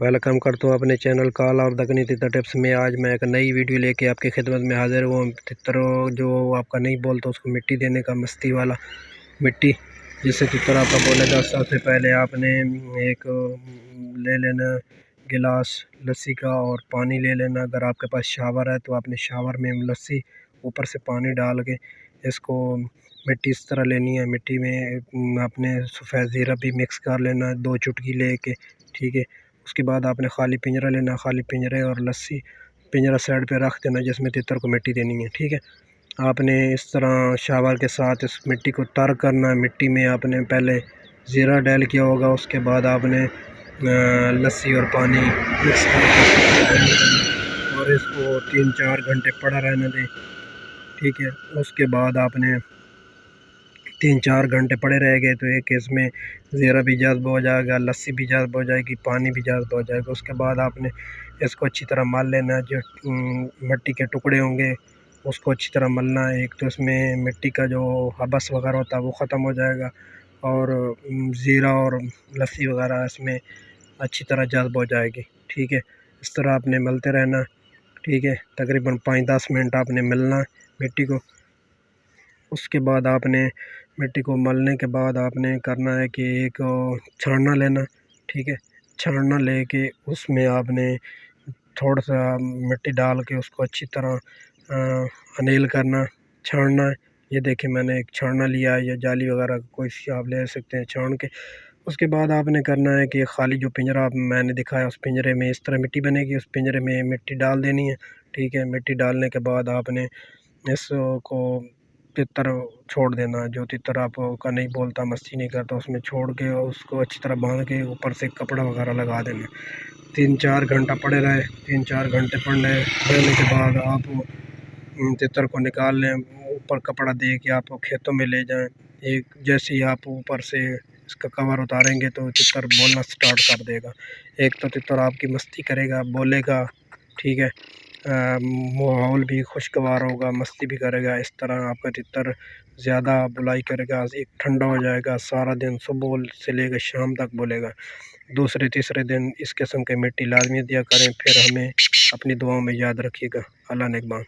Welcome करता हूँ अपने चैनल कॉल और दगनी तितर टिप्स में। आज मैं एक नई वीडियो लेके आपकी खिदमत में हाजिर हुआ। तितर जो आपका नहीं बोलता उसको मिट्टी देने का, मस्ती वाला मिट्टी जिससे तितर आपका बोलेगा। सबसे पहले आपने एक ले लेना गिलास लस्सी का और पानी ले लेना। अगर आपके पास शावर है तो आपने शावर में लस्सी ऊपर से पानी डाल के इसको मिट्टी इस तरह लेनी है। मिट्टी में आपने सफ़ेद ज़ीरा भी मिक्स कर लेना 2 चुटकी लेके, ठीक है। उसके बाद आपने खाली पिंजरा लेना, खाली पिंजरे और लस्सी पिंजरा साइड पे रख देना जिसमें तितर को मिट्टी देनी है, ठीक है। आपने इस तरह शावर के साथ इस मिट्टी को तर करना है। मिट्टी में आपने पहले ज़ीरा डाल किया होगा, उसके बाद आपने लस्सी और पानी मिक्स करके और इसको 3-4 घंटे पड़ा रहने दें, ठीक है। उसके बाद आपने 3-4 घंटे पड़े रह गए तो एक इसमें ज़ीरा भी जज़्ब हो जाएगा, लस्सी भी जज़्ब हो जाएगी, पानी भी जज़्ब हो जाएगा। उसके बाद आपने इसको अच्छी तरह मल लेना। जो मिट्टी के टुकड़े होंगे उसको अच्छी तरह मलना है। एक तो इसमें मिट्टी का जो हबस वगैरह होता है वो ख़त्म हो जाएगा और ज़ीरा और लस्सी वगैरह इसमें अच्छी तरह जज़्ब हो जाएगी, ठीक है। इस तरह आपने मलते रहना, ठीक है। तकरीबन 5-10 मिनट आपने मलना मिट्टी को। उसके बाद आपने मिट्टी को मलने के बाद आपने करना है कि एक छानना लेना, ठीक है। छानना लेके उसमें आपने थोड़ा सा मिट्टी डाल के उसको अच्छी तरह अनील करना, छानना है। ये देखिए मैंने एक छानना लिया है, या जाली वगैरह कोई सी आप ले सकते हैं छान के। उसके बाद आपने करना है कि खाली जो पिंजरा मैंने दिखाया उस पिंजरे में इस तरह मिट्टी बनेगी, उस पिंजरे में मिट्टी डाल देनी है, ठीक है। मिट्टी डालने के बाद आपने इसको तितर छोड़ देना। जो तितर आपका नहीं बोलता, मस्ती नहीं करता, उसमें छोड़ के उसको अच्छी तरह बांध के ऊपर से कपड़ा वगैरह लगा देना। 3-4 घंटा पड़े रहे। 3-4 घंटे रहने के बाद आप तितर को निकाल लें, ऊपर कपड़ा दे के आप खेतों में ले जाएं। एक जैसे ही आप ऊपर से इसका कवर उतारेंगे तो तितर बोलना स्टार्ट कर देगा। एक तो तितर आपकी मस्ती करेगा, बोलेगा, ठीक है। माहौल भी खुशगवार होगा, मस्ती भी करेगा। इस तरह आपका तितर ज़्यादा बुलाई करेगा, एक ठंडा हो जाएगा, सारा दिन सुबह से लेकर शाम तक बोलेगा। दूसरे तीसरे दिन इस किस्म की मिट्टी लाजमी दिया करें। फिर हमें अपनी दुआओं में याद रखिएगा। अल्लाह नेगबान।